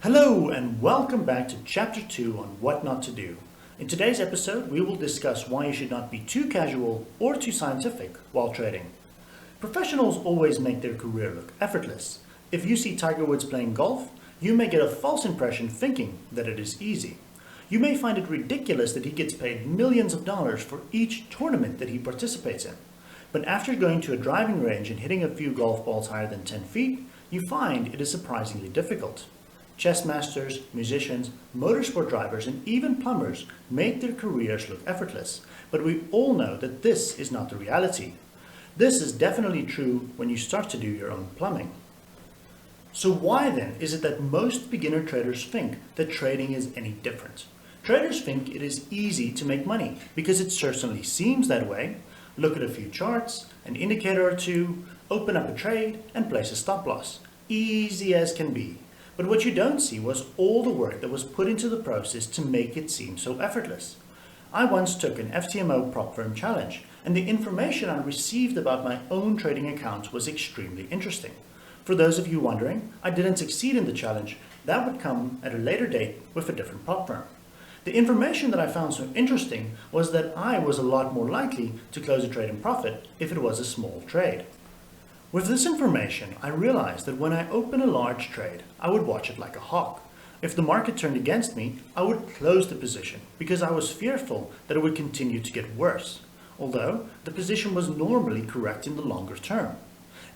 Hello and welcome back to Chapter 2 on What Not to Do. In today's episode, we will discuss why you should not be too casual or too scientific while trading. Professionals always make their career look effortless. If you see Tiger Woods playing golf, you may get a false impression thinking that it is easy. You may find it ridiculous that he gets paid millions of dollars for each tournament that he participates in. But after going to a driving range and hitting a few golf balls higher than 10 feet, you find it is surprisingly difficult. Chess masters, musicians, motorsport drivers, and even plumbers make their careers look effortless. But we all know that this is not the reality. This is definitely true when you start to do your own plumbing. So why then is it that most beginner traders think that trading is any different? Traders think it is easy to make money because it certainly seems that way. Look at a few charts, an indicator or two, open up a trade, and place a stop loss. Easy as can be. But what you don't see was all the work that was put into the process to make it seem so effortless. I once took an FTMO prop firm challenge, and the information I received about my own trading account was extremely interesting. For those of you wondering, I didn't succeed in the challenge. That would come at a later date with a different prop firm. The information that I found so interesting was that I was a lot more likely to close a trade in profit if it was a small trade. With this information, I realized that when I open a large trade, I would watch it like a hawk. If the market turned against me, I would close the position because I was fearful that it would continue to get worse, although the position was normally correct in the longer term.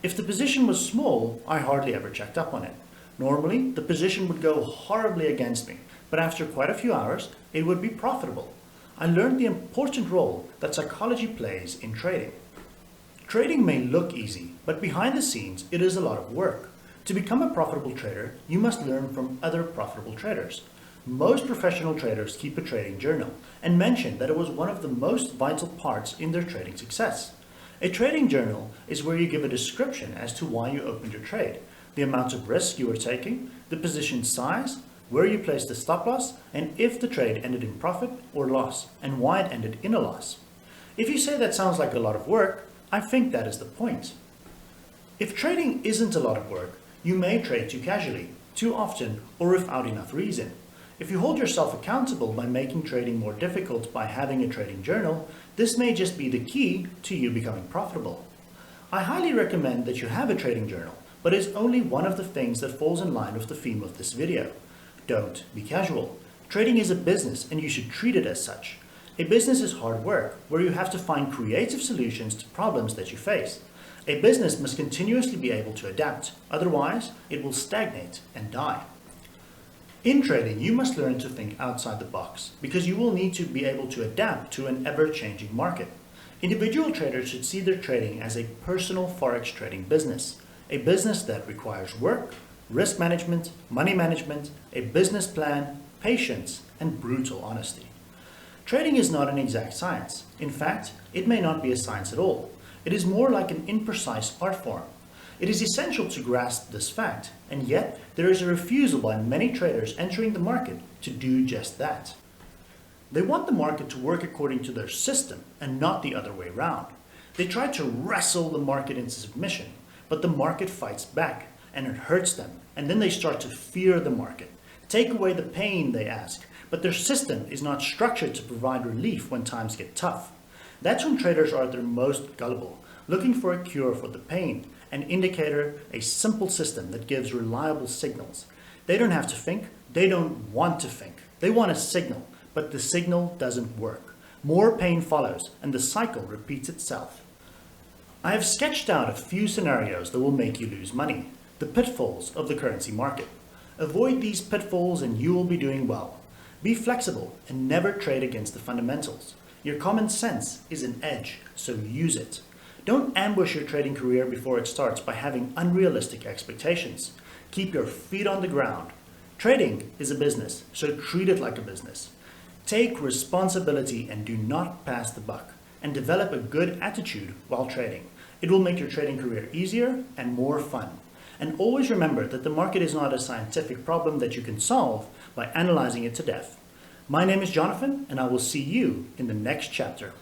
If the position was small, I hardly ever checked up on it. Normally, the position would go horribly against me, but after quite a few hours, it would be profitable. I learned the important role that psychology plays in trading. Trading may look easy, but behind the scenes, it is a lot of work. To become a profitable trader, you must learn from other profitable traders. Most professional traders keep a trading journal and mention that it was one of the most vital parts in their trading success. A trading journal is where you give a description as to why you opened your trade, the amount of risk you were taking, the position size, where you placed the stop loss, and if the trade ended in profit or loss, and why it ended in a loss. If you say that sounds like a lot of work, I think that is the point. If trading isn't a lot of work, you may trade too casually, too often, or without enough reason. If you hold yourself accountable by making trading more difficult by having a trading journal, this may just be the key to you becoming profitable. I highly recommend that you have a trading journal, but it's only one of the things that falls in line with the theme of this video. Don't be casual. Trading is a business and you should treat it as such. A business is hard work where you have to find creative solutions to problems that you face. A business must continuously be able to adapt, otherwise it will stagnate and die. In trading, you must learn to think outside the box because you will need to be able to adapt to an ever-changing market. Individual traders should see their trading as a personal Forex trading business, a business that requires work, risk management, money management, a business plan, patience, and brutal honesty. Trading is not an exact science. In fact, it may not be a science at all. It is more like an imprecise art form. It is essential to grasp this fact, and yet there is a refusal by many traders entering the market to do just that. They want the market to work according to their system and not the other way around. They try to wrestle the market into submission, but the market fights back and it hurts them, and then they start to fear the market. Take away the pain, they ask, but their system is not structured to provide relief when times get tough. That's when traders are at their most gullible, looking for a cure for the pain, an indicator, a simple system that gives reliable signals. They don't have to think, they don't want to think. They want a signal, but the signal doesn't work. More pain follows, and the cycle repeats itself. I have sketched out a few scenarios that will make you lose money, the pitfalls of the currency market. Avoid these pitfalls and you will be doing well. Be flexible and never trade against the fundamentals. Your common sense is an edge, so use it. Don't ambush your trading career before it starts by having unrealistic expectations. Keep your feet on the ground. Trading is a business, so treat it like a business. Take responsibility and do not pass the buck, and develop a good attitude while trading. It will make your trading career easier and more fun. And always remember that the market is not a scientific problem that you can solve by analyzing it to death. My name is Jonathan, and I will see you in the next chapter.